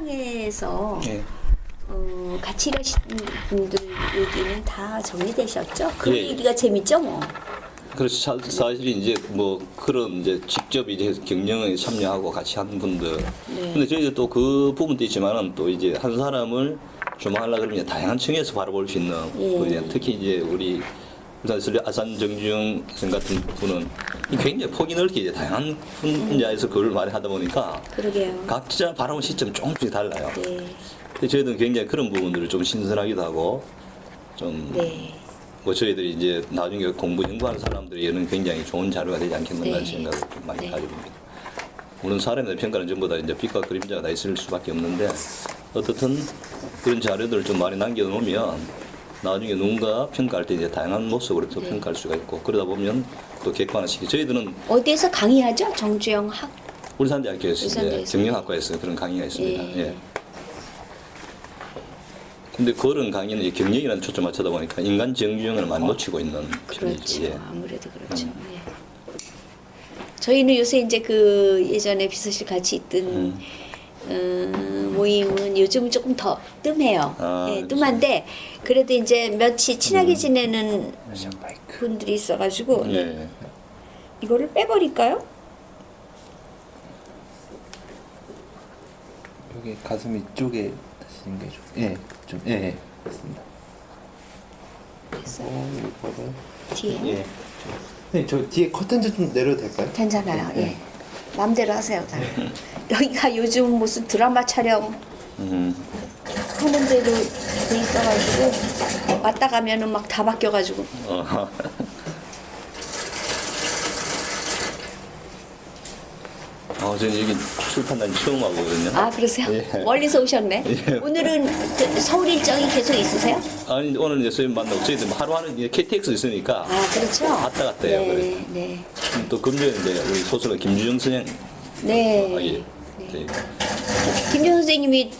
현장에서 예. 같이 일하시는 분들 얘기는 다 정리되셨죠? 그 예. 얘기가 재밌죠, 뭐. 그래서 사실 이제 뭐 그런 이제 직접 이제 경영에 참여하고 같이 하는 분들. 네. 근데 저희도 또 그 부분도 있지만은 또 이제 한 사람을 조망하려 그러면 다양한 층에서 바라볼 수 있는 예. 분이 특히 이제 우리 아산 정주영 선 같은 분은 굉장히 폭이 넓게 이제 다양한 분야에서 그걸 많이 하다 보니까 그러게요. 각자 바라보는 시점이 조금씩 달라요. 네. 근데 저희들은 굉장히 그런 부분들을 좀 신선하기도 하고 좀 네. 뭐 저희들이 이제 나중에 공부 연구하는 사람들에게는 굉장히 좋은 자료가 되지 않겠는가 네. 생각을 좀 많이 네. 가지고 있습니다. 물론 사람의 평가는 전부 다 이제 빛과 그림자가 다 있을 수밖에 없는데 어떻든 그런 자료들을 좀 많이 남겨놓으면 나중에 누군가 평가할 때 이제 다양한 모습으로 또 네. 평가할 수가 있고 그러다 보면 또 객관화시키. 저희들은 어디에서 강의하죠? 정주영 학. 울산대학교에서 이제 울산대에서. 경영학과에서 그런 강의가 있습니다. 예. 예. 근데 그런 강의는 이제 경영이라는 초점 맞추다 보니까 인간 정주영을 많이 놓치고 있는 그렇죠. 편이죠. 예. 아무래도 그렇죠. 예. 저희는 요새 이제 그 예전에 비서실 같이 있던 모임은 요즘은 조금 더 뜸해요. 아, 예, 그렇죠. 뜸한데 그래도 이제 며칠 친하게 지내는 분들이 있어가지고 네. 예. 이거를 빼버릴까요? 여기 가슴 이쪽에 다시는 게 좀, 예, 좀, 예, 예, 맞습니다. 됐어요. 이거를, 뒤에 예. 네, 저 뒤에 커튼 좀 내려도 될까요? 괜찮아요. 네. 예. 마음대로 하세요. 다. 여기가 요즘 무슨 드라마 촬영 하는 데로 돼 있어가지고 왔다 가면은 막 다 바뀌어가지고 어. 저는 여기 출판단 처음 와보거든요. 아 그러세요? 예. 멀리서 오셨네. 예. 오늘은 그 서울 일정이 계속 있으세요? 아니 오늘 이제 선생님 만나고 저희들 하루하루 이제 KTX 있으니까 아 그렇죠. 왔다 갔다 해요. 그래서 네, 네, 또 금요일에 이제 우리 소설가 김주영 선생 네. 예. 네. 김정 선생님이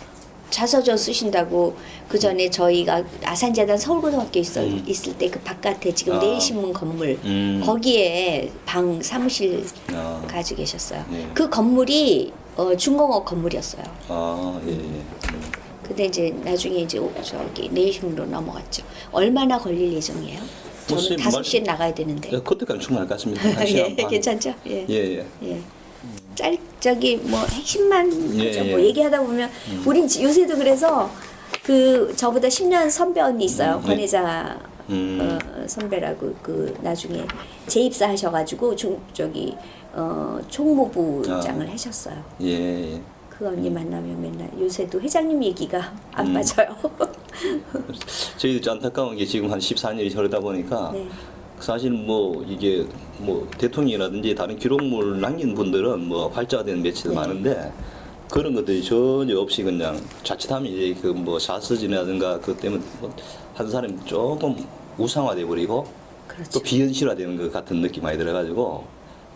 자서전 쓰신다고 그 전에 저희가 아산재단 서울고등학교 있을 때 그 바깥에 지금 아. 내일신문 건물 거기에 방 사무실 아. 가지고 계셨어요. 네. 그 건물이 중공업 건물이었어요. 아 예. 예. 근데 이제 나중에 이제 저기 내일신문으로 넘어갔죠. 얼마나 걸릴 예정이에요? 저는 글쎄, 5시에 나가야 되는데. 그때까지 충분할 것 같습니다. 한 예, 시간 반. 괜찮죠? 예. 예, 예. 예. 저기 뭐 핵심만 예, 좀 예. 뭐 얘기하다 보면 우린 요새도 그래서 그 저보다 10년 선배 언니 있어요. 네. 권혜자 선배라고 그 나중에 재입사하셔가지고 저기 총무부장을 하셨어요. 예, 예. 그 언니 만나면 맨날 요새도 회장님 얘기가 안 빠져요. 저희도 안타까운 게 지금 한 14년이 흐르다 보니까 네. 사실 뭐 이게 뭐 대통령이라든지 다른 기록물 남긴 분들은 뭐 활자화된 매체도 네. 많은데 그런 것들이 전혀 없이 그냥 자칫하면 이제 그 뭐 사스진이라든가 그 때문에 뭐한 사람이 조금 우상화돼 버리고 그렇죠. 또 비현실화되는 것 같은 느낌이 많이 들어가지고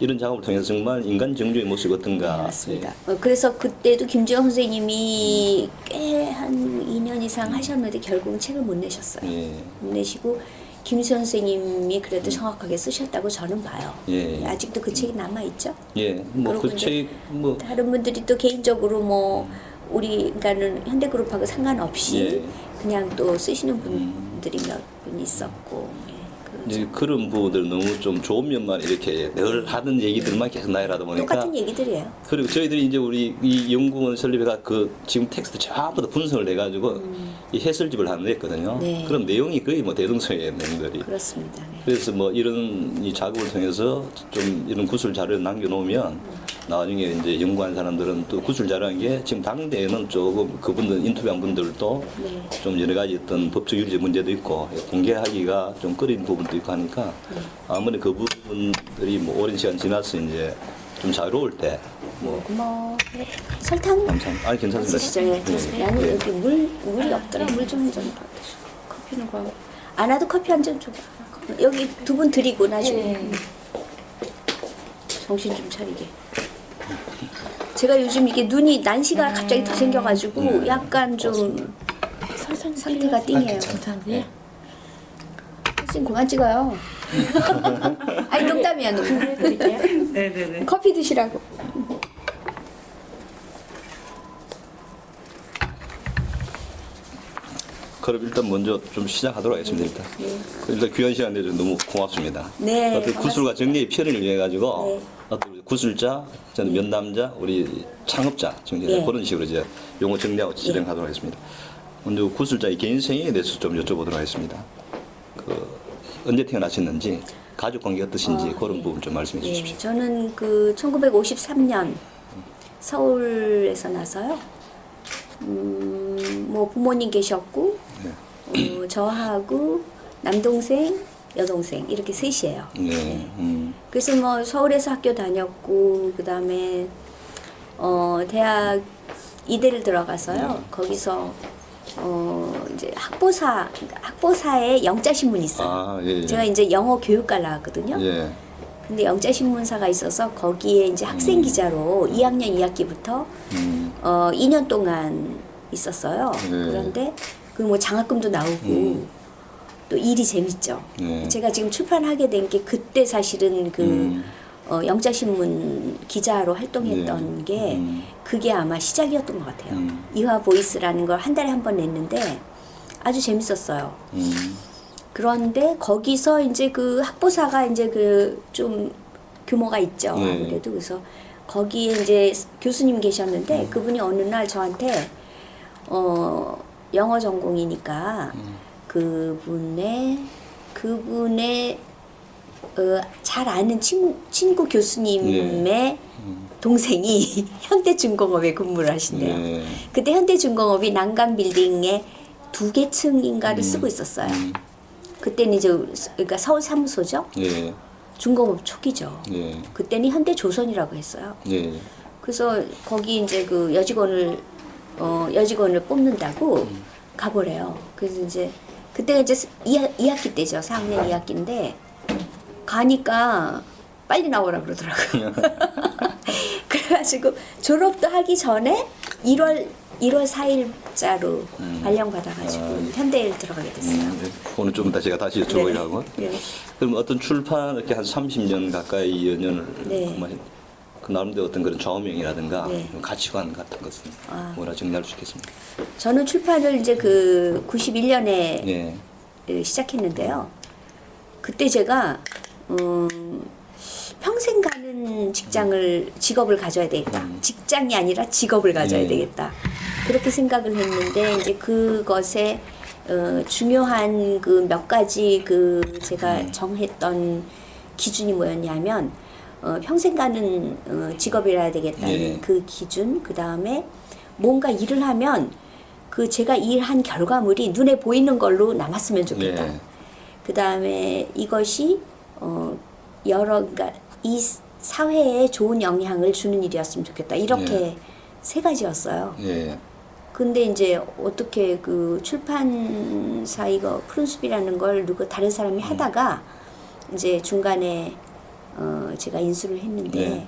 이런 작업을 통해서 정말 인간 정조의 모습이 어떤가. 네, 맞습니다. 그래서 그때도 김주영 선생님이 꽤 한 2년 이상 하셨는데 결국은 책을 못 내셨어요. 예. 못 내시고 김 선생님이 그래도 정확하게 쓰셨다고 저는 봐요. 예. 아직도 그 책이 남아 있죠. 예, 뭐 그리고 그 이제 책 뭐 다른 분들이 또 개인적으로 뭐 우리 그러니까는 현대그룹하고 상관없이 예. 그냥 또 쓰시는 분들이 몇 분 있었고. 예, 그렇죠. 이제 그런 부분들 너무 좀 좋은 면만 이렇게 늘 하던 얘기들만 계속 나열하다 보니까 똑같은 얘기들이에요. 그리고 저희들이 이제 우리 이 연구원 설립회가 그 지금 텍스트 전부 다 분석을 해가지고 이 해설집을 하나 냈거든요. 네. 그럼 내용이 거의 뭐 대동소이의 내용들이. 그렇습니다. 네. 그래서 뭐 이런 이 작업을 통해서 좀 이런 구술 자료를 남겨놓으면 나중에 이제 연구한 사람들은 또 구술 자료한 게 지금 당대에는 조금 그분들 인터뷰한 분들도 네. 좀 여러 가지 어떤 법적 윤리 문제도 있고 공개하기가 좀 꺼린 부분도 있고 하니까 아무리 그 부분들이 뭐 오랜 시간 지나서 이제 좀 자유로울 때 뭐 네. 설탕 감사합니다. 아니 괜찮습니다. 진짜 예. 나는 여기 물이 없더라. 물 좀 커피는 거. 안 와도 커피 한 잔 줘. 여기 두 분 드리고 나중에 정신 좀 차리게. 제가 요즘 이게 눈이 난시가 갑자기 더 생겨가지고 약간 좀 상태가 띵해요. 예. 사진 그만 찍어요. 아니 농담이야 농담. 네네네. 커피 드시라고. 그럼 일단 먼저 좀 시작하도록 하겠습니다. 일단 귀한 시간 내줘서 너무 고맙습니다. 네, 어떤 구술과 정리의 편의를 위해 가지고 네. 어떤 구술자, 저는 면담자, 우리 창업자 정리 네. 그런 식으로 이제 용어 정리하고 진행하도록 하겠습니다. 먼저 구술자의 개인생에 대해서 좀 여쭤보도록 하겠습니다. 그 언제 태어나셨는지, 가족 관계 어떠신지 그런 부분 좀 말씀해 주십시오. 예, 저는 그 1953년 서울에서 나서요. 뭐 부모님 계셨고, 저하고 남동생, 여동생 이렇게 셋이에요. 네. 그래서 뭐 서울에서 학교 다녔고, 그 다음에 대학 이대를 들어가서요. 거기서 이제 학보사에 영자 신문이 있어요. 아, 예, 예. 제가 이제 영어 교육과 나왔거든요. 예. 근데 영자 신문사가 있어서 거기에 이제 학생 기자로 2학년 2학기부터 2년 동안 있었어요. 네. 그런데 그 뭐 장학금도 나오고 또 일이 재밌죠. 네. 제가 지금 출판하게 된 게 그때 사실은 그 영자 신문 기자로 활동했던 게 그게 아마 시작이었던 것 같아요. 이화 보이스라는 걸 한 달에 한 번 냈는데 아주 재밌었어요. 그런데 거기서 이제 그 학보사가 이제 그 좀 규모가 있죠. 네. 아무래도 그래서 거기에 이제 교수님 계셨는데 그분이 어느 날 저한테 영어 전공이니까 그분의 잘 아는 친구 교수님의 동생이 현대중공업에 근무를 하신대요. 네. 그때 현대중공업이 난강 빌딩에 2개 층인가를 쓰고 있었어요. 그때는 이제 그러니까 서울 사무소죠. 예. 중공업 초기죠. 예. 그때는 현대조선이라고 했어요. 예. 그래서 거기 이제 그 여직원을 뽑는다고 가보래요. 그래서 이제 그때가 이제 2학기 때죠. 4학년 2학기인데 가니까 빨리 나오라 그러더라고요. 그래가지고 졸업도 하기 전에 1월 4일자로 발령받아가지고 현대에 들어가게 됐어요. 오늘 좀 이따 제가 다시 여쭤보려고. 네. 그럼 어떤 출판 이렇게 한 30년 가까이 연연을 네. 그만 그 나름대로 어떤 그런 좌우명이라든가 네. 가치관 같은 것은 뭐라 정리할 수 있겠습니까? 저는 출판을 이제 그 91년에 예. 시작했는데요. 그때 제가 평생 가는 직업을 가져야 되겠다. 직장이 아니라 직업을 가져야 네. 되겠다. 그렇게 생각을 했는데 이제 그것에 중요한 그 몇 가지 그 제가 정했던 기준이 뭐였냐면 평생 가는 직업이라야 되겠다는 네. 그 기준. 그 다음에 뭔가 일을 하면 그 제가 일한 결과물이 눈에 보이는 걸로 남았으면 좋겠다. 네. 그 다음에 이것이 그러니까 이 사회에 좋은 영향을 주는 일이었으면 좋겠다. 이렇게 네. 세 가지였어요. 예. 근데 이제 어떻게 그 출판사 이거 푸른숲이라는 걸 다른 사람이 하다가 이제 중간에 제가 인수를 했는데 네.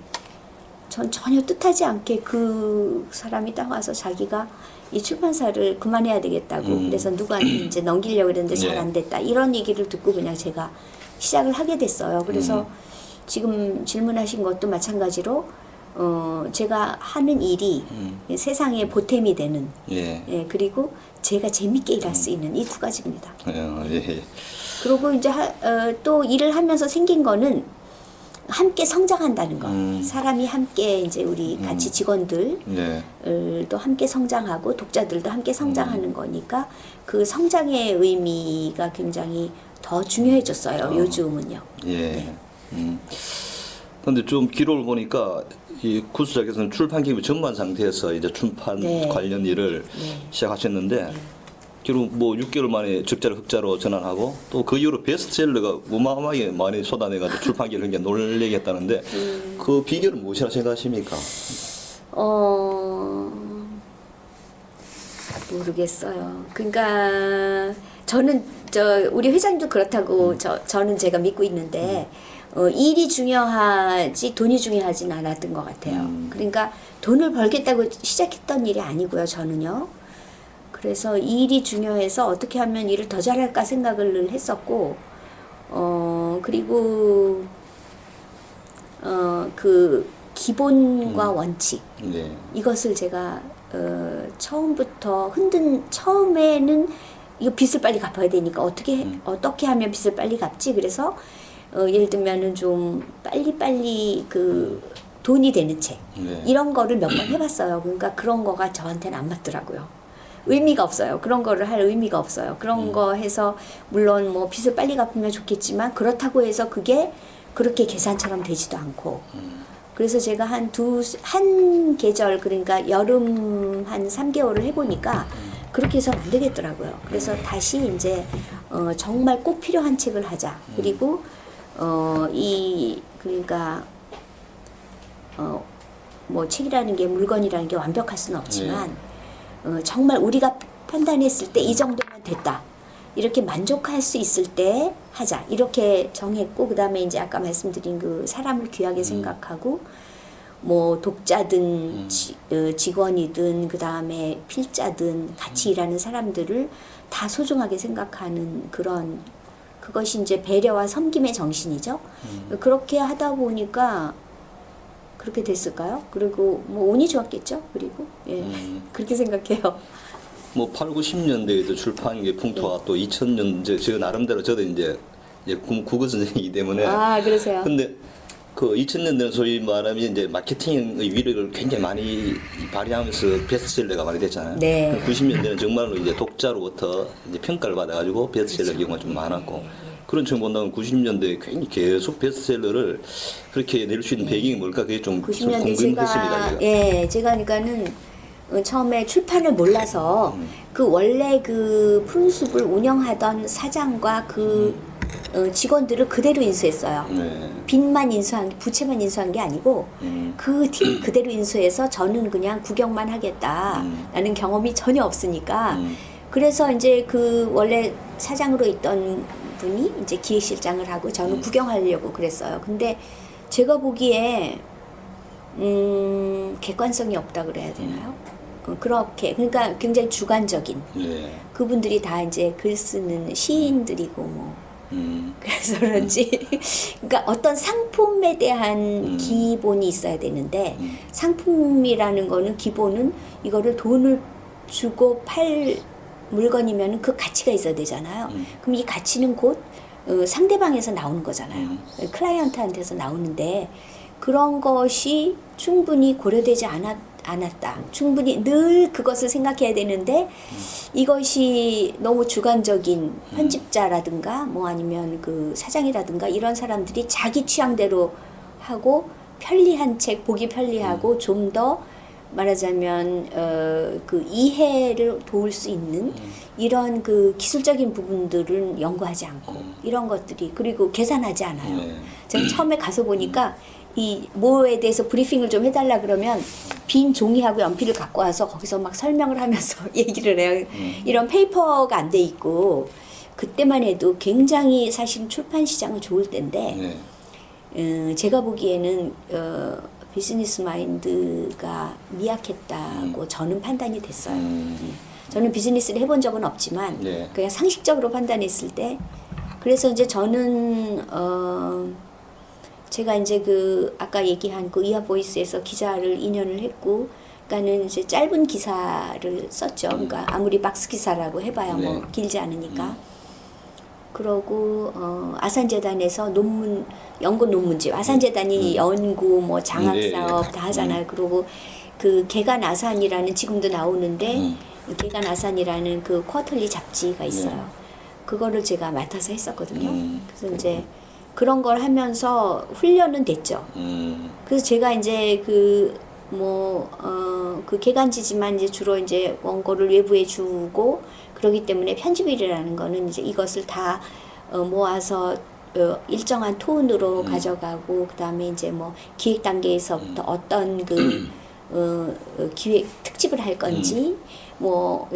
전 전혀 뜻하지 않게 그 사람이 딱 와서 자기가 이 출판사를 그만해야 되겠다고 그래서 누구한테 이제 넘기려고 했는데 잘 네. 안 됐다 이런 얘기를 듣고 그냥 제가 시작을 하게 됐어요. 그래서 지금 질문하신 것도 마찬가지로 제가 하는 일이 세상에 보탬이 되는 예. 예, 그리고 제가 재밌게 일할 수 있는 이 두 가지입니다. 예. 그리고 이제 또 일을 하면서 생긴 거는 함께 성장한다는 거. 사람이 함께 이제 우리 같이 직원들 예. 또 함께 성장하고 독자들도 함께 성장하는 거니까 그 성장의 의미가 굉장히 더 중요해졌어요. 요즘은요. 예. 그런데 좀 기록을 보니까 이 구수자께서는 출판 기획 전반 상태에서 이제 출판 네. 관련 일을 시작하셨는데 기록 뭐 6개월 만에 적자를 흑자로 전환하고 또 그 이후로 베스트셀러가 어마어마하게 많이 쏟아내가지고 출판 기획을 굉장히 놀래게 했다는데 그 비결은 무엇이라 생각하십니까? 모르겠어요. 그러니까 저는 우리 회장님도 그렇다고 저는 제가 믿고 있는데 일이 중요하지 돈이 중요하진 않았던 것 같아요. 그러니까 돈을 벌겠다고 시작했던 일이 아니고요. 저는요. 그래서 일이 중요해서 어떻게 하면 일을 더 잘할까 생각을 했었고 그리고 그 기본과 원칙 네. 이것을 제가 처음부터 처음에는 이거 빚을 빨리 갚아야 되니까 어떻게 하면 빚을 빨리 갚지? 그래서 예를 들면은 좀 빨리 그 돈이 되는 책 네. 이런 거를 몇 번 해봤어요. 그러니까 그런 거가 저한테는 안 맞더라고요. 의미가 없어요. 그런 거를 할 의미가 없어요. 그런 거 해서 물론 뭐 빚을 빨리 갚으면 좋겠지만 그렇다고 해서 그게 그렇게 계산처럼 되지도 않고. 그래서 제가 한 계절 그러니까 여름 한 3개월을 해보니까 그렇게 해서는 안 되겠더라고요. 그래서 다시 이제 정말 꼭 필요한 책을 하자. 그리고 그러니까 뭐 책이라는 게 물건이라는 게 완벽할 수는 없지만 정말 우리가 판단했을 때 이 정도면 됐다. 이렇게 만족할 수 있을 때 하자. 이렇게 정했고 그다음에 이제 아까 말씀드린 그 사람을 귀하게 생각하고 뭐 독자든 직원이든 그다음에 필자든 같이 일하는 사람들을 다 소중하게 생각하는 그것이 이제 배려와 섬김의 정신이죠. 그렇게 하다 보니까 그렇게 됐을까요? 그리고 뭐 운이 좋았겠죠. 그리고 그렇게 생각해요. 뭐 8, 90년대에도 출판계 풍토와 또 2000년 저 나름대로 저도 이제 국어 선생이기 때문에 그러세요. 근데 그 2000년대는 소위 말하면 이제 마케팅의 위력을 굉장히 많이 발휘하면서 베스트셀러가 많이 됐잖아요. 네. 90년대는 정말로 이제 독자로부터 이제 평가를 받아가지고 베스트셀러 경우가 좀 많았고 그런 측면 본다면 90년대에 굉장히 계속 베스트셀러를 그렇게 낼 수 있는 배경이 뭘까 그게 좀 90년대 궁금했습니다. 제가 그러니까는 처음에 출판을 몰라서 그 원래 그 푸른숲을 운영하던 사장과 그 직원들을 그대로 인수했어요. 네. 빚만 부채만 인수한 게 아니고 그 팀 그대로 인수해서 저는 그냥 구경만 하겠다라는 경험이 전혀 없으니까 그래서 이제 그 원래 사장으로 있던 분이 이제 기획실장을 하고 저는 구경하려고 그랬어요. 근데 제가 보기에 객관성이 없다 그래야 되나요? 그렇게 그러니까 굉장히 주관적인 네. 그분들이 다 이제 글 쓰는 시인들이고 뭐 그래서 그런지 그러니까 어떤 상품에 대한 기본이 있어야 되는데 상품이라는 거는 기본은 이거를 돈을 주고 팔 물건이면 그 가치가 있어야 되잖아요. 그럼 이 가치는 곧 상대방에서 나오는 거잖아요. 클라이언트한테서 나오는데 그런 것이 충분히 고려되지 않았다. 충분히 늘 그것을 생각해야 되는데 이것이 너무 주관적인 편집자라든가 뭐 아니면 그 사장이라든가 이런 사람들이 자기 취향대로 하고 편리한 책 보기 편리하고 좀 더 말하자면 그 이해를 도울 수 있는 이런 그 기술적인 부분들은 연구하지 않고 이런 것들이 그리고 계산하지 않아요. 제가 처음에 가서 보니까 이 뭐에 대해서 브리핑을 좀 해달라 그러면 빈 종이하고 연필을 갖고 와서 거기서 막 설명을 하면서 얘기를 해요. 이런 페이퍼가 안 돼 있고 그때만 해도 굉장히 사실 출판 시장은 좋을 때인데 제가 보기에는 비즈니스 마인드가 미약했다고 저는 판단이 됐어요. 저는 비즈니스를 해본 적은 없지만 그냥 상식적으로 판단했을 때 그래서 이제 저는 제가 이제 그 아까 얘기한 그 이하보이스에서 기자를 2년을 했고 그러니까는 이제 짧은 기사를 썼죠. 그러니까 아무리 박스 기사라고 해봐야 뭐 길지 않으니까. 그러고 아산재단에서 연구 논문집 아산재단이 연구 뭐 장학사업 다 하잖아요. 그러고 그 개간 아산이라는 지금도 나오는데 개간 아산이라는 그 쿼터리 잡지가 있어요. 그거를 제가 맡아서 했었거든요. 그래서 이제 그런 걸 하면서 훈련은 됐죠. 그래서 제가 이제 그 개간지지만 이제 주로 이제 원고를 외부에 주고 그러기 때문에 편집일이라는 거는 이제 이것을 다 모아서 일정한 톤으로 가져가고 그다음에 이제 뭐 기획 단계에서부터 어떤 그 기획 특집을 할 건지 뭐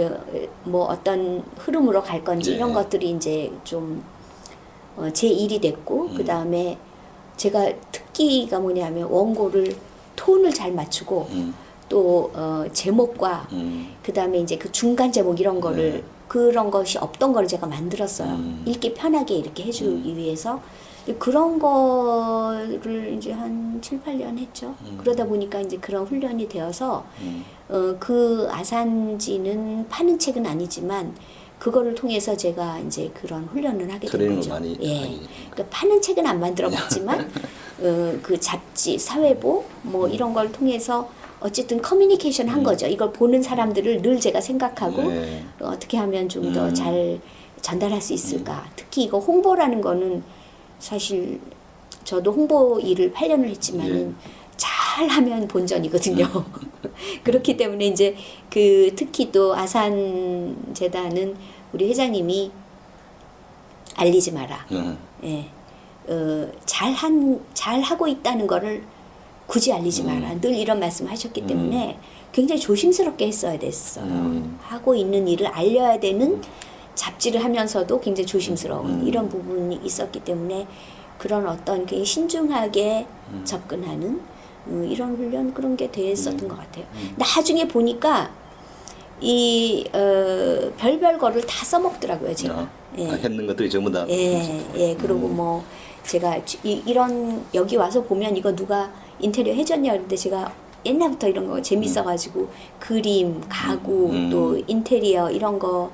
어떤 흐름으로 갈 건지 이런 것들이 이제 좀 제 일이 됐고 그다음에 제가 특기가 뭐냐면 원고를 톤을 잘 맞추고 또 제목과 그다음에 이제 그 중간 제목 이런 거를 그런 것이 없던 거를 제가 만들었어요. 읽기 편하게 이렇게 해주기 위해서 그런 거를 이제 한 7, 8년 했죠. 그러다 보니까 이제 그런 훈련이 되어서 그 아산지는 파는 책은 아니지만 그거를 통해서 제가 이제 그런 훈련을 하게 된 트레이닝을 거죠. 많이 예. 하기. 그러니까 파는 책은 안 만들어 봤지만 그 잡지, 사회보 뭐 이런 걸 통해서 어쨌든 커뮤니케이션 한 거죠. 이걸 보는 사람들을 늘 제가 생각하고 네. 어떻게 하면 좀 더 잘 전달할 수 있을까. 특히 이거 홍보라는 거는 사실 저도 홍보 일을 8년을 했지만은 예. 잘하면 본전이거든요. 그렇기 때문에 이제 그 특히 또 아산 재단은 우리 회장님이 알리지 마라. 예. 잘하고 있다는 거를 굳이 알리지 마라. 늘 이런 말씀을 하셨기 때문에 굉장히 조심스럽게 했어야 됐어요. 하고 있는 일을 알려야 되는 잡지를 하면서도 굉장히 조심스러운 이런 부분이 있었기 때문에 그런 어떤 굉장히 신중하게 접근하는 이런 훈련 그런 게 됐었던 것 같아요. 나중에 보니까 이 별별 거를 다 써먹더라고요, 제가. 예. 했는 것들이 전부 다. 예. 그리고 뭐 제가 이런 여기 와서 보면 이거 누가 인테리어 해줬냐 그런데 제가 옛날부터 이런 거 재밌어가지고 그림, 가구 또 인테리어 이런 거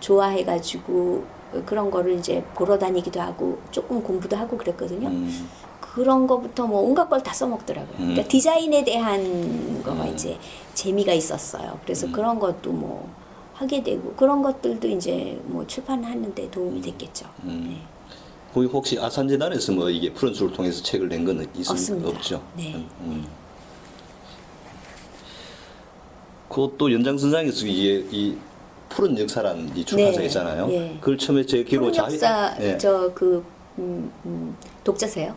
좋아해가지고 그런 거를 이제 보러 다니기도 하고 조금 공부도 하고 그랬거든요. 그런 거부터 뭐 온갖 걸 다 써먹더라고요. 그러니까 디자인에 대한 거가 이제 재미가 있었어요. 그래서 그런 것도 뭐 하게 되고 그런 것들도 이제 뭐 출판하는데 도움이 됐겠죠. 네. 거기 혹시 아산재단에서 뭐 이게 프런스를 통해서 책을 낸 건 없습니다. 없죠? 네. 그것도 연장선상에서 이게 이 푸른 역사란 이 출판사 네. 있잖아요. 예. 그걸 처음에 제 기로 푸른 역사 예. 저그 독자세요?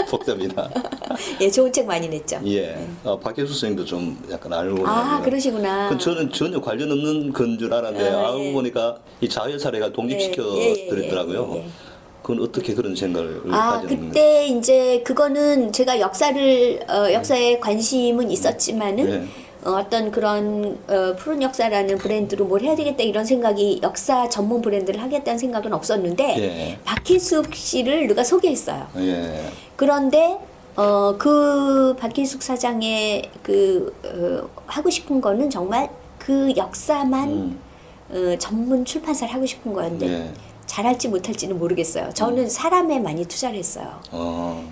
복잡이다. 예, 좋은 책 많이 냈죠. 예. 박혜수 선생님도 좀 약간 알고. 아, 있는데. 그러시구나. 그 저는 전혀 관련 없는 건 줄 알았는데 알고 예. 보니까 이 자회 사례가 독립시켜 드렸더라고요. 예. 그건 어떻게 그런 생각을 아, 가지는 그때 이제 그거는 제가 역사에 관심은 있었지만은 네. 어떤 그런 푸른 역사라는 브랜드로 뭘 해야 되겠다 이런 생각이 역사 전문 브랜드를 하겠다는 생각은 없었는데 예. 박희숙 씨를 누가 소개했어요. 예. 그런데 그 박희숙 사장의 하고 싶은 거는 정말 그 역사만 전문 출판사를 하고 싶은 거였는데 예. 잘할지 못할지는 모르겠어요. 저는 사람에 많이 투자를 했어요.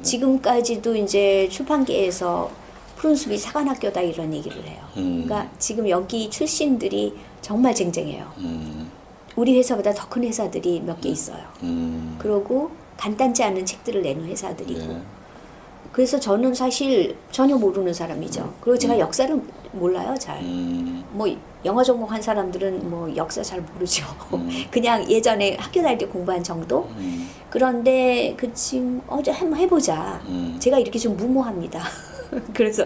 지금까지도 이제 출판계에서 푸른숲이 사관학교다 이런 얘기를 해요. 그러니까 지금 여기 출신들이 정말 쟁쟁해요. 우리 회사보다 더 큰 회사들이 몇 개 있어요. 그리고 간단치 않은 책들을 내는 회사들이고. 예. 그래서 저는 사실 전혀 모르는 사람이죠. 그리고 제가 역사를 몰라요, 잘. 뭐 영어 전공한 사람들은 뭐 역사 잘 모르죠. 그냥 예전에 학교 다닐 때 공부한 정도. 그런데 그 지금 어제 한번 해보자. 제가 이렇게 좀 무모합니다. 그래서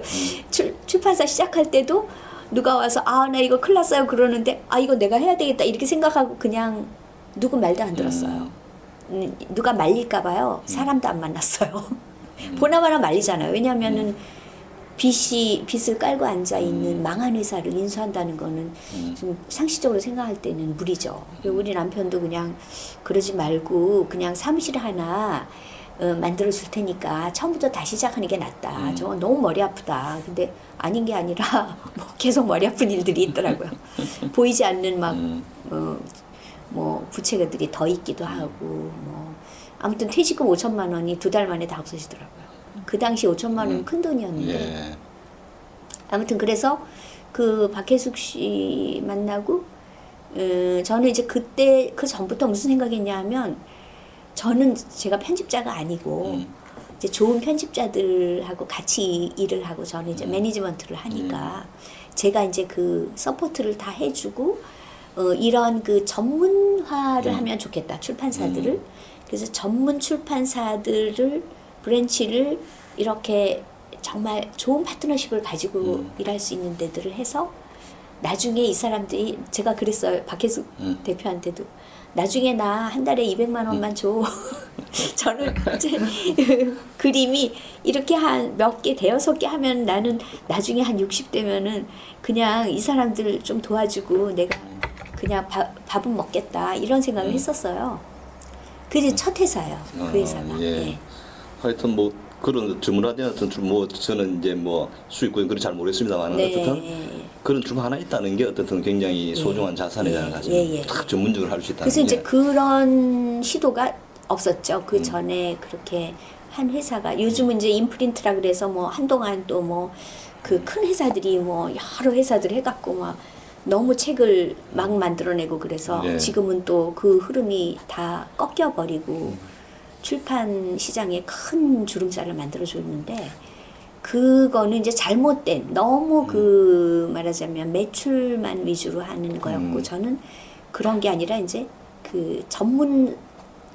출판사 시작할 때도 누가 와서 아, 나 이거 큰일 났어요 그러는데 아, 이거 내가 해야 되겠다 이렇게 생각하고 그냥 누구 말도 안 들었어요. 누가 말릴까 봐요. 사람도 안 만났어요. 보나마나 말리잖아요. 왜냐하면은 빚을 깔고 앉아 있는 망한 회사를 인수한다는 거는 좀 상식적으로 생각할 때는 무리죠. 그리고 우리 남편도 그냥 그러지 말고 그냥 사무실 하나 만들어 줄 테니까 처음부터 다시 시작하는 게 낫다. 저건 너무 머리 아프다. 근데 아닌 게 아니라 뭐 계속 머리 아픈 일들이 있더라고요. 보이지 않는 막 뭐 부채들이 더 있기도 하고 뭐 아무튼 퇴직금 5천만 원이 2달 만에 다 없어지더라고요. 그 당시 5천만 원은 큰 돈이었는데 예. 아무튼 그래서 그 박혜숙 씨 만나고 저는 이제 그때 그 전부터 무슨 생각했냐면 저는 제가 편집자가 아니고 이제 좋은 편집자들하고 같이 일을 하고 저는 이제 매니지먼트를 하니까 제가 이제 그 서포트를 다 해주고 이런 그 전문화를 하면 좋겠다 출판사들을 그래서 전문 출판사들을 브랜치를 이렇게 정말 좋은 파트너십을 가지고 일할 수 있는 데들을 해서 나중에 이 사람들이 제가 그랬어요 박혜숙 대표한테도 나중에 나 한 달에 200만 원만 줘. 저는 이제 그림이 이렇게 한 몇 개, 대여섯 개 하면 나는 나중에 한 60대면은 그냥 이 사람들 좀 도와주고 내가 그냥 밥은 먹겠다 이런 생각을 했었어요. 그게 첫 회사예요. 그 회사가. 예. 예. 하여튼 뭐 그런 전문화된 어떤 뭐 저는 이제 뭐 수익구현 그런 잘 모르겠습니다만 네. 어쨌든 그런 출판 하나 있다는 게 어떻든 굉장히 소중한 자산이잖아요. 사실 예. 딱 전문적으로 할 수 있다는 그래서 게. 이제 그런 시도가 없었죠. 그 전에 그렇게 한 회사가 요즘은 이제 인프린트라 그래서 뭐 한동안 또 뭐 그 큰 회사들이 뭐 여러 회사들 해갖고 막 너무 책을 막 만들어내고 그래서 네. 지금은 또 그 흐름이 다 꺾여버리고 출판 시장에 큰 주름살을 만들어줬는데 그거는 이제 잘못된 너무 그 말하자면 매출만 위주로 하는 거였고 저는 그런 게 아니라 이제 그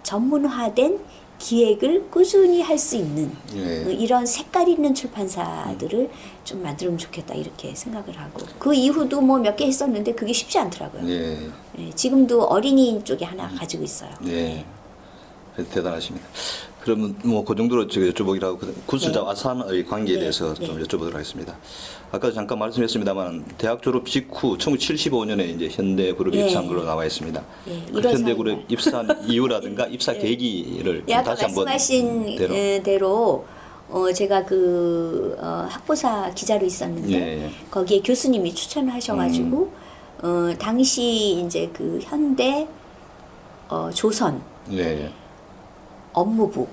전문화된 기획을 꾸준히 할 수 있는 예. 이런 색깔 있는 출판사들을 좀 만들면 좋겠다 이렇게 생각을 하고 그 이후도 뭐 몇 개 했었는데 그게 쉽지 않더라고요. 예. 예, 지금도 어린이 쪽에 하나 가지고 있어요. 예. 대단하십니다. 그러면 뭐 그 정도로 제가 여쭤보기로 하고 구스자 네. 아산의 관계에 네, 대해서 네. 좀 여쭤보도록 하겠습니다. 아까 잠깐 말씀했습니다만 대학 졸업 직후 1975년에 이제 현대그룹에 네. 입사한 걸로 나와 있습니다. 예, 그 1월 현대그룹 4일 입사한 이유라든가 입사 계기를 예, 좀 아까 다시 한번 말씀하신 대로 제가 그 학보사 기자로 있었는데 예. 거기에 교수님이 추천하셔가지고 당시 이제 그 현대 조선 예. 업무부에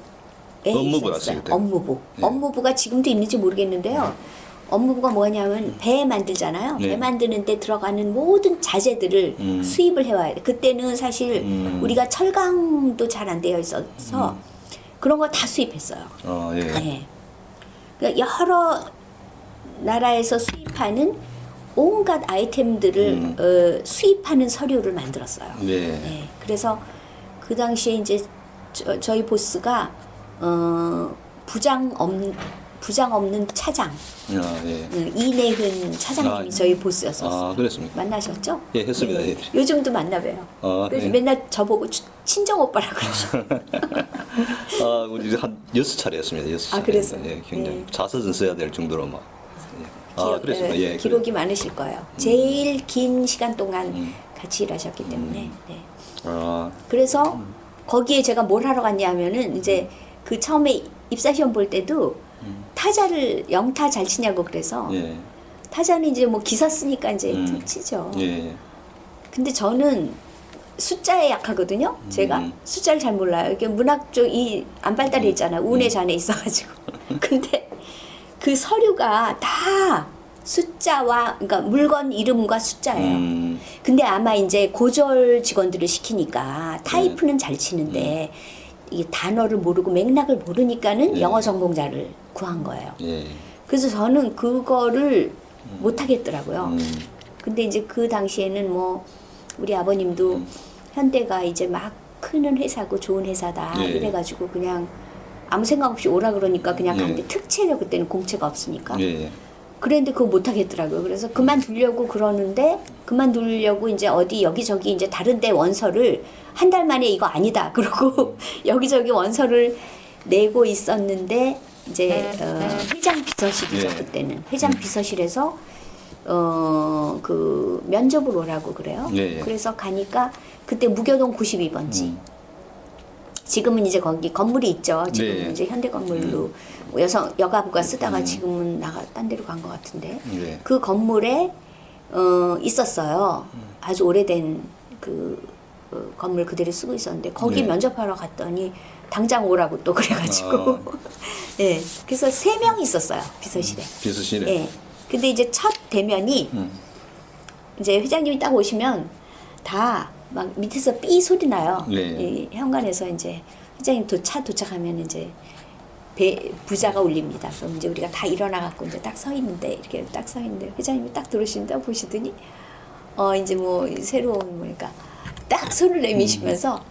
업무부라 있었어요. 쓰겠다. 업무부. 네. 업무부가 지금도 있는지 모르겠는데요. 업무부가 뭐냐면 배 만들잖아요. 네. 배 만드는데 들어가는 모든 자재들을 수입을 해와야 돼. 그때는 사실 우리가 철강도 잘 안 되어 있어서 그런 거 다 수입했어요. 예. 네. 그러니까 여러 나라에서 수입하는 온갖 아이템들을 수입하는 서류를 만들었어요. 네. 네. 그래서 그 당시에 이제 저희 보스가 부장 없는 차장 예. 이내흔 차장님이 아, 저희 보스였었어요. 아, 그렇습니까? 만나셨죠? 예, 했습니다. 네. 예. 요즘도 만나봬요. 그래서 네. 맨날 저보고 친정 오빠라고 그러죠. 아, 우리 한 6차례 했습니다. 6차례. 아, 그랬어요? 예, 굉장히 네. 자서전 써야 될 정도로 막. 예. 아, 그랬습니다. 예. 기록이 많으실 거예요. 제일 긴 시간 동안 같이 일하셨기 때문에. 네. 아, 그래서 거기에 제가 뭘 하러 갔냐면은 이제 그 처음에 입사 시험 볼 때도 타자를 영타 잘 치냐고 그래서 예. 타자는 이제 뭐 기사 쓰니까 이제 음. 치죠. 예. 근데 저는 숫자에 약하거든요. 제가 숫자를 잘 몰라요. 이게 문학 쪽 이 안발달이 있잖아요. 운의 잔에 있어가지고. 근데 그 서류가 다 숫자와 그러니까 물건 이름과 숫자예요. 근데 아마 이제 고졸 직원들을 시키니까 타이프는 잘 치는데 이 단어를 모르고 맥락을 모르니까는 영어 전공자를 구한 거예요. 예. 그래서 저는 그거를 못 하겠더라고요. 근데 이제 그 당시에는 뭐 우리 아버님도 현대가 이제 막 크는 회사고 좋은 회사다 예. 이래가지고 그냥 아무 생각 없이 오라 그러니까 그냥 예. 갔는데 특채로 그때는 공채가 없으니까 예. 그랬는데 그거 못 하겠더라고요. 그래서 그만두려고 그러는데 그만두려고 이제 어디 여기저기 이제 다른데 원서를 한 달 만에 이거 아니다 그러고 여기저기 원서를 내고 있었는데 이제 회장 비서실이죠. 예. 그때는 회장 비서실에서 그 면접을 오라고 그래요. 예. 그래서 가니까 그때 무교동 92번지. 지금은 이제 거기 건물이 있죠. 지금은 네. 이제 현대 건물로 여가부가 쓰다가 지금은 딴 데로 간 것 같은데 네. 그 건물에 있었어요. 아주 오래된 그 건물 그대로 쓰고 있었는데 거기 네. 면접하러 갔더니 당장 오라고 또 그래가지고 예. 그래서 3명이 있었어요 비서실에. 비서실에. 예. 근데 이제 첫 대면이 이제 회장님이 딱 오시면 다 막 밑에서 삐 소리 나요. 네. 이 현관에서 이제 회장님 도착하면 이제 부자가 울립니다. 그럼 이제 우리가 다 일어나 갖고 이제 딱 서 있는데 이렇게 딱 서 있는데 회장님이 딱 들어오신다 보시더니 이제 뭐 새로운 뭐니까 딱 손을 내미시면서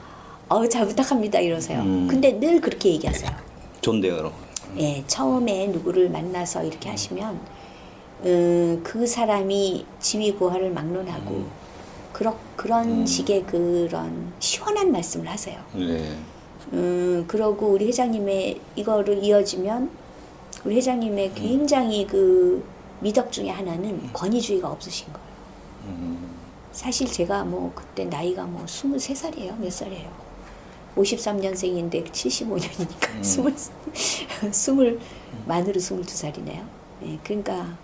잘 부탁합니다 이러세요. 근데 늘 그렇게 얘기하세요. 존대어로. 예, 처음에 누구를 만나서 이렇게 하시면 그 사람이 지위고하를 막론하고 그런 식의 그런 시원한 말씀을 하세요. 네. 그러고 우리 회장님의 이거를 이어지면 우리 회장님의 굉장히 그 미덕 중에 하나는 권위주의가 없으신 거예요. 사실 제가 뭐 그때 나이가 뭐 23살이에요. 몇 살이에요? 53년생인데 75년이니까 만으로 22살이네요. 예, 그러니까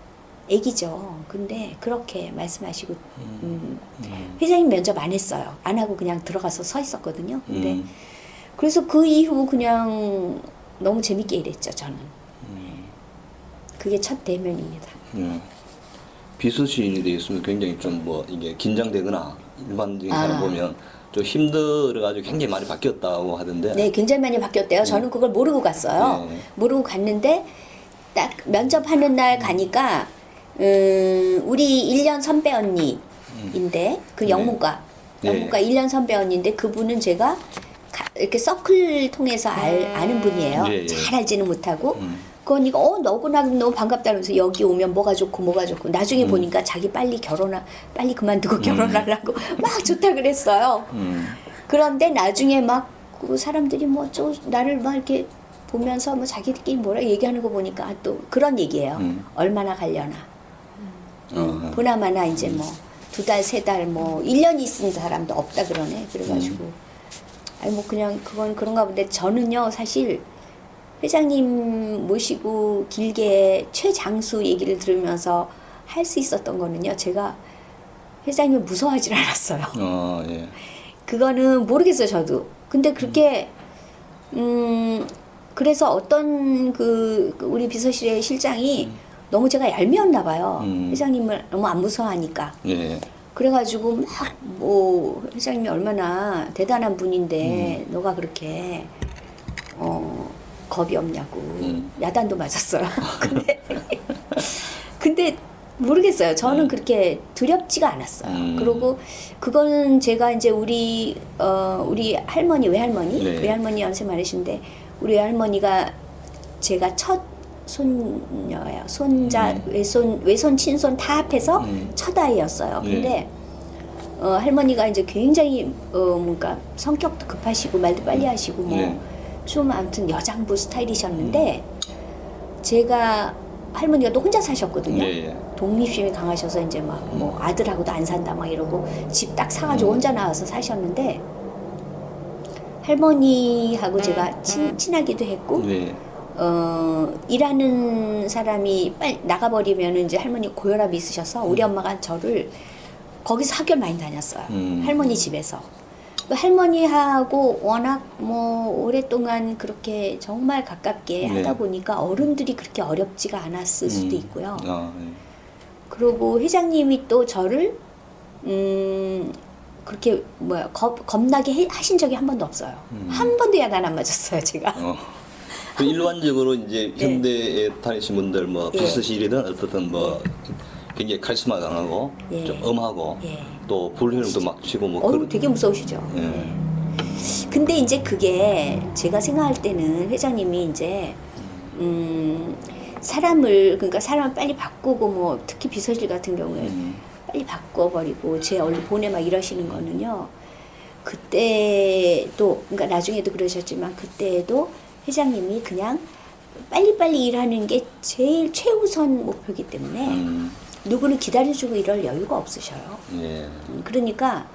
애기죠. 근데 그렇게 말씀하시고 회장님 면접 안 했어요. 안 하고 그냥 들어가서 서 있었거든요. 근데 그래서 그 이후 그냥 너무 재밌게 일했죠. 저는. 그게 첫 대면입니다. 비서실이 돼 있으면 굉장히 좀 뭐 이게 긴장되거나 일반적인 사람 보면 좀 힘들어가지고 굉장히 많이 바뀌었다고 하던데. 네, 굉장히 많이 바뀌었대요. 저는 그걸 모르고 갔어요. 네. 모르고 갔는데 딱 면접하는 날 가니까 우리 1년 선배 언니인데 그 영문과 네. 1년 선배 언니인데 그분은 제가 이렇게 서클 통해서 아는 분이에요. 네, 네. 잘 알지는 못하고 그 언니가 너구나 너무 반갑다면서 여기 오면 뭐가 좋고 나중에 보니까 자기 빨리 그만두고 결혼하려고 막 좋다 그랬어요. 그런데 나중에 막 그 사람들이 뭐 나를 막 이렇게 보면서 뭐 자기들끼리 뭐라 얘기하는 거 보니까 또 그런 얘기예요. 얼마나 가려나. 보나마나 이제 뭐 2달, 3달 뭐 1년 있은 사람도 없다 그러네. 그래가지고 아니 뭐 그냥 그건 그런가 본데 저는요 사실 회장님 모시고 길게 최장수 얘기를 들으면서 할 수 있었던 거는요. 제가 회장님을 무서워하지 않았어요. 예. 그거는 모르겠어요, 저도. 근데 그렇게 그래서 어떤 그 우리 비서실의 실장이 너무 제가 얄미웠나 봐요. 회장님을 너무 안 무서워하니까. 예. 그래가지고 막 뭐 회장님이 얼마나 대단한 분인데 너가 그렇게 겁이 없냐고 야단도 맞았어요. 근데 모르겠어요. 저는 그렇게 두렵지가 않았어요. 그리고 그거는 제가 이제 우리 할머니 외할머니 네. 외할머니 연세 많으신데 우리 외할머니가 제가 첫 손녀예요. 손자 외손 친손 다 합해서 첫 아이였어요. 근데 할머니가 이제 굉장히 뭔가 성격도 급하시고 말도 빨리 하시고 뭐 좀 아무튼 여장부 스타일이셨는데 제가 할머니가 또 혼자 사셨거든요. 독립심이 강하셔서 이제 막 뭐 아들하고도 안 산다 막 이러고 집 딱 사가지고 혼자 나와서 사셨는데 할머니하고 제가 친하기도 했고 일하는 사람이 빨리 나가버리면 이제 할머니 고혈압이 있으셔서 우리 엄마가 저를 거기서 학교를 많이 다녔어요. 할머니 집에서. 할머니하고 워낙 뭐 오랫동안 그렇게 정말 가깝게 하다 보니까 어른들이 그렇게 어렵지가 않았을 수도 있고요. 그리고 회장님이 또 저를 그렇게 뭐야 겁나게 하신 적이 한 번도 없어요. 한 번도 야단 안 맞았어요, 제가. 그 일반적으로 이제 현대에 다니신 분들 뭐 비서실이든 어떻든 뭐 굉장히 카리스마 강하고 좀 엄하고 또 불효능도 막 치고 뭐 그런 되게 무서우시죠. 근데 이제 그게 제가 생각할 때는 회장님이 이제 사람을 빨리 바꾸고 뭐 특히 비서실 같은 경우에 빨리 바꿔버리고 제 얼른 보내 막 이러시는 거는요. 그때도 그러니까 나중에도 그러셨지만 그때도 회장님이 그냥 빨리빨리 일하는 게 제일 최우선 목표이기 때문에 누구는 기다려주고 이럴 여유가 없으셔요. 그러니까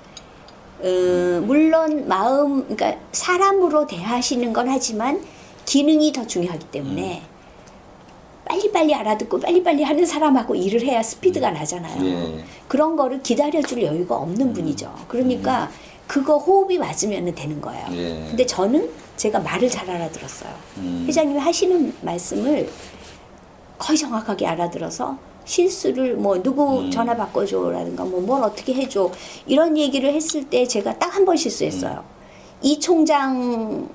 물론 그러니까 사람으로 대하시는 건 하지만 기능이 더 중요하기 때문에 빨리빨리 알아듣고 빨리빨리 하는 사람하고 일을 해야 스피드가 나잖아요. 그런 거를 기다려줄 여유가 없는 분이죠. 그러니까 그거 호흡이 맞으면 되는 거예요. 근데 저는 제가 말을 잘 알아들었어요. 회장님이 하시는 말씀을 거의 정확하게 알아들어서 실수를 뭐 누구 전화 바꿔줘라든가 뭐 뭘 어떻게 해줘 이런 얘기를 했을 때 제가 딱 한 번 실수했어요. 이 총장이었나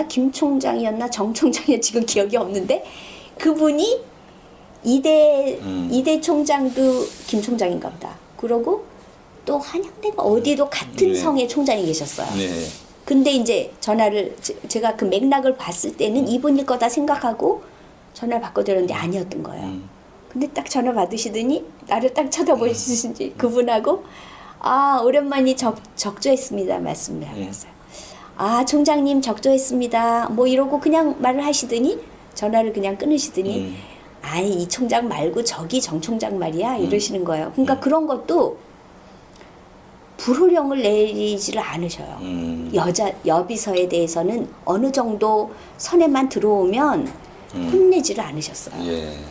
김 총장이었나 정 총장이었나 지금 기억이 없는데 그분이 이대 총장도 김 총장인가 보다. 그러고 또 한양대가 어디도 같은 성의 총장이 계셨어요. 근데 이제 전화를 제가 그 맥락을 봤을 때는 이분일 거다 생각하고 전화를 바꿔드렸는데 아니었던 거예요. 근데 딱 전화 받으시더니 나를 딱 쳐다보시든지 그분하고 오랜만에 적조했습니다 말씀을 하셨어요. 총장님 적조했습니다. 뭐 이러고 그냥 말을 하시더니 전화를 그냥 끊으시더니 아니 이 총장 말고 저기 정 총장 말이야 이러시는 거예요. 그러니까 그런 것도 불호령을 내리지를 않으셔요. 여비서에 대해서는 어느 정도 선에만 들어오면 혼내지를 않으셨어요.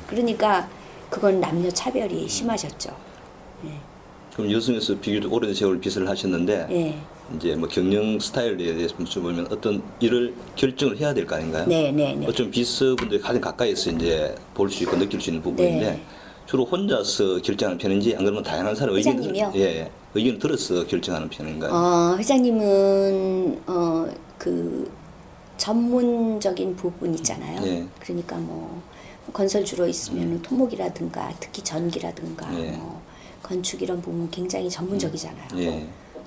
그러니까 그건 남녀 차별이 심하셨죠. 그럼 여성에서 비교적 오랜 세월 빚을 하셨는데 예. 이제 뭐 경영 스타일에 대해서 보면 어떤 일을 결정을 해야 될 거 아닌가요? 네, 네, 네. 어쩌면 비서분들이 가장 가까이서 이제 볼 수 있고 느낄 수 있는 부분인데 네. 주로 혼자서 결정하는 편인지 안 그러면 다양한 사람 의견을 회장님이요? 예, 의견을 들어서 결정하는 편인가요? 회장님은 그 전문적인 부분 있잖아요. 네. 그러니까 뭐 건설주로 있으면 토목이라든가 특히 전기라든가 네. 뭐 건축 이런 부분 굉장히 전문적이잖아요. 예.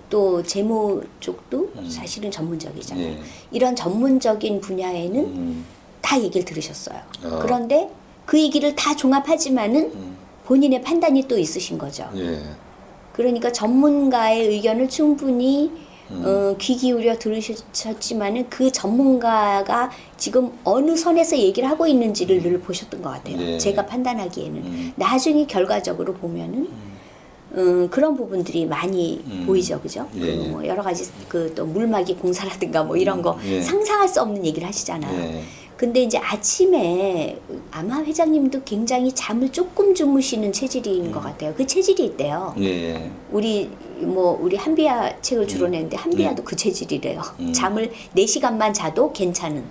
또 재무 쪽도 사실은 전문적이잖아요. 예. 이런 전문적인 분야에는 음. 다 얘기를 들으셨어요. 아. 그런데 그 얘기를 다 종합하지만은 본인의 판단이 또 있으신 거죠. 예. 그러니까 전문가의 의견을 충분히 귀 기울여 들으셨지만은 그 전문가가 지금 어느 선에서 얘기를 하고 있는지를 늘 보셨던 것 같아요. 네. 제가 판단하기에는 나중에 결과적으로 보면은 그런 부분들이 많이 보이죠, 그죠? 네. 그 뭐 여러 가지 그 또 물막이 공사라든가 뭐 이런 거 네. 상상할 수 없는 얘기를 하시잖아요. 네. 근데 이제 아침에 아마 회장님도 굉장히 잠을 조금 주무시는 체질인 것 같아요. 그 체질이 있대요. 예. 우리 한비아 책을 주로 내는데 한비아도 그 체질이래요. 잠을 4시간만 자도 괜찮은.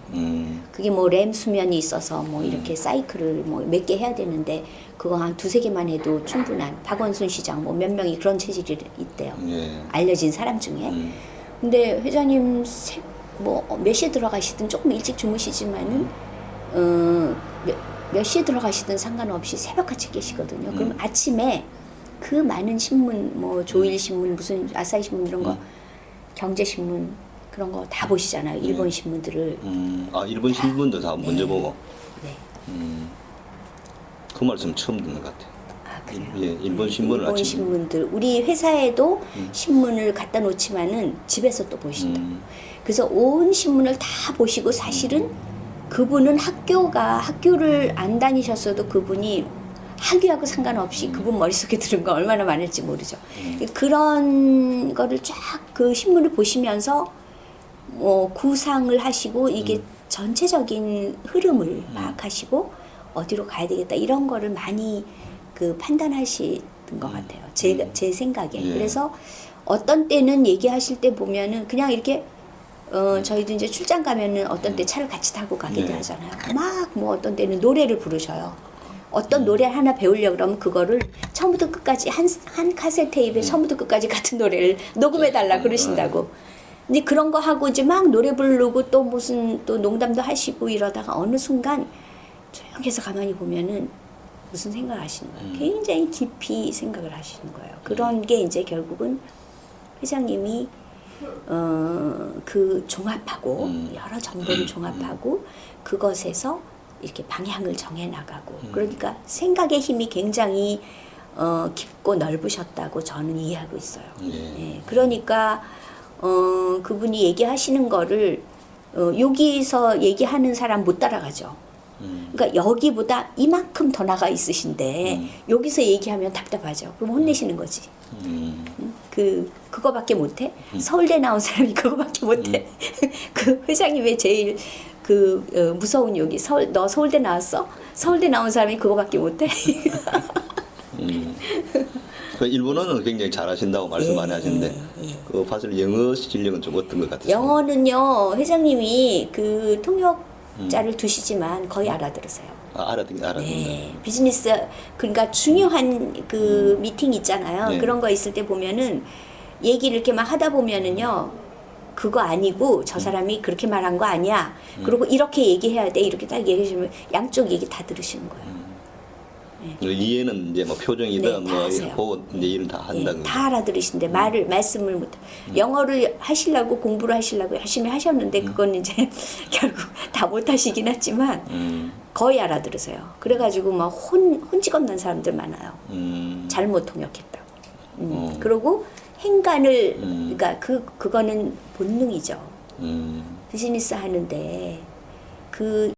그게 뭐 렘 수면이 있어서 뭐 이렇게 사이클을 뭐 몇 개 해야 되는데 그거 한 2-3개만 해도 충분한. 박원순 시장 뭐 몇 명이 그런 체질이 있대요. 예. 알려진 사람 중에. 근데 회장님 뭐 몇 시에 들어가시든 조금 일찍 주무시지만은 몇 시에 들어가시든 상관없이 새벽같이 계시거든요. 그럼 아침에 그 많은 신문 뭐 조일신문 무슨 아사히신문 이런 거 경제신문 그런 거 다 보시잖아요. 일본 신문들을. 아 일본 신문도 다 먼저 보고. 네. 그 말씀 처음 듣는 것 같아요. 아, 그래요? 예, 일본 신문을 일본 아침. 신문들 우리 회사에도 신문을 갖다 놓지만은 집에서 또 보신다. 그래서 온 신문을 다 보시고 사실은 그분은 학교를 안 다니셨어도 그분이 학위하고 상관없이 그분 머릿속에 들은 거 얼마나 많을지 모르죠. 그런 거를 쫙 그 신문을 보시면서 구상을 하시고 이게 전체적인 흐름을 파악하시고 어디로 가야 되겠다 이런 거를 많이 그 판단하시는 것 같아요. 제 생각에. 예. 그래서 어떤 때는 얘기하실 때 보면은 그냥 이렇게 저희도 이제 출장 가면은 어떤 때 차를 같이 타고 가기도 네. 하잖아요. 막 뭐 어떤 때는 노래를 부르셔요. 어떤 노래 하나 배우려고 그러면 그거를 처음부터 끝까지 한 카세트 테이프에 처음부터 끝까지 같은 노래를 녹음해달라 그러신다고. 근데 그런 거 하고 이제 막 노래 부르고 또 무슨 또 농담도 하시고 이러다가 어느 순간 조용해서 가만히 보면은 무슨 생각을 하시는 거예요. 굉장히 깊이 생각을 하시는 거예요. 그런 게 이제 결국은 회장님이 그 종합하고 여러 정보를 종합하고 그것에서 이렇게 방향을 정해 나가고 그러니까 생각의 힘이 굉장히 깊고 넓으셨다고 저는 이해하고 있어요. 예. 예, 그러니까 그분이 얘기하시는 거를 여기서 얘기하는 사람 못 따라가죠. 그러니까 여기보다 이만큼 더 나가 있으신데 여기서 얘기하면 답답하죠. 그럼 혼내시는 거지. 그거밖에 못해? 서울대 나온 사람이 그거밖에 못해? 그 회장님의 제일 무서운 욕이 너 서울대 나왔어? 서울대 나온 사람이 그거밖에 못해? 그 일본어는 굉장히 잘하신다고 말씀 많이 하시는데 그 사실 영어 실력은 좀 어떤 것 같으세요? 영어는요 회장님이 그 통역자를 두시지만 거의 알아들으세요. 알아듣는다. 네, 비즈니스 그러니까 중요한 그 미팅 있잖아요. 네. 그런 거 있을 때 보면은 얘기를 이렇게 막 하다 보면은요. 그거 아니고 저 사람이 그렇게 말한 거 아니야. 그리고 이렇게 얘기해야 돼. 이렇게 딱 얘기해주면 양쪽 얘기 다 들으시는 거예요. 이해는 이제 뭐 표정이든 네, 다 뭐 하세요. 보고 이제 일을 다 한다는 예, 다 알아들으시는데 말씀을 못. 영어를 하시려고 공부를 하시려고 열심히 하셨는데 그건 이제 결국 다 못 하시긴 했지만 거의 알아들으세요. 그래가지고 막 혼직업 난 사람들 많아요. 잘못 통역했다고. 그리고 행간을 그러니까 그거는 본능이죠. 비즈니스 하는데 그